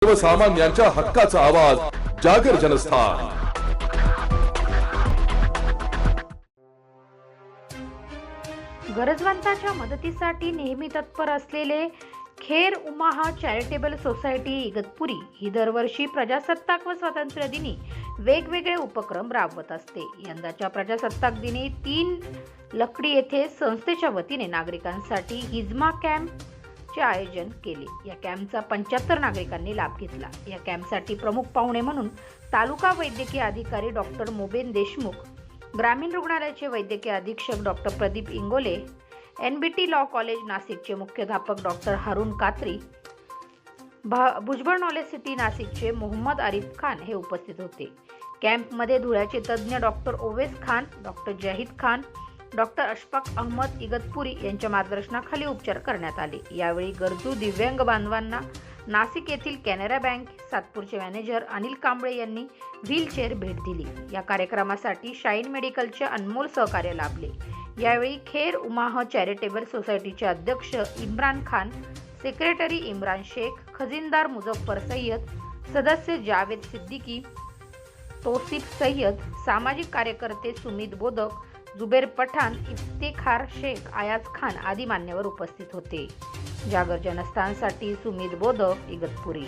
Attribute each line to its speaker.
Speaker 1: सर्वसामान्यांच्या हक्काचा आवाज जागर जनस्थान।
Speaker 2: गरजवंतांच्या मदतीसाठी नेहमी तत्पर असलेले खेर उमाहा चॅरिटेबल सोसायटी इगतपुरी ही दरवर्षी प्रजासत्ताक व स्वातंत्र्य दिनी वेगवेगळे उपक्रम राबवत असते। यंदाच्या प्रजासत्ताक दिनी 3 लकडी येथे संस्थेच्या वतीने नागरिकांसाठी हिजमा कॅम्पचे आयोजन केले। या कॅम्पचा 75 नागरिकांनी लाभ घेतला। या कॅम्पसाठी प्रमुख पाहुणे म्हणून तालुका वैद्यकीय अधिकारी डॉक्टर मोबेन देशमुख, ग्रामीण रुग्णालयाचे वैद्यकीय अधीक्षक doctor Pradeep Ingole, NBT law college नाशिकचे मुख्याध्यापक डॉक्टर हारून कात्री, भुजबळ नॉलेज सिटी नाशिकचे मोहम्मद आरिफ खान हे उपस्थित होते। कॅम्पमध्ये धुळ्याचे तज्ज्ञ doctor Owais Khan, doctor Zahid Khan, doctor Ashfaq Ahmad Igatpuri यांच्या मार्गदर्शनाखाली उपचार करण्यात आले। यावेळी गरजू दिव्यांग बांधवांना नाशिक येथील कॅनरा बँक सातपूरचे मॅनेजर अनिल कांबळे यांनी व्हीलचेअर भेट दिली। या कार्यक्रमासाठी शाईन मेडिकलचे अनमोल सहकार्य लाभले। यावेळी खेर उमाह चॅरिटेबल सोसायटीचे अध्यक्ष इम्रान खान, सेक्रेटरी इम्रान शेख, खजिनदार मुझफ्फर सय्यद, सदस्य जावेद सिद्दीकी, तौसिफ सय्यद, सामाजिक कार्यकर्ते सुमित बोदक, जुबेर पठाण, इफ्तेखार शेख, आयाज खान आदी मान्यवर उपस्थित होते। जागर जनस्थानसाठी सुमित बोदक, इगतपुरी।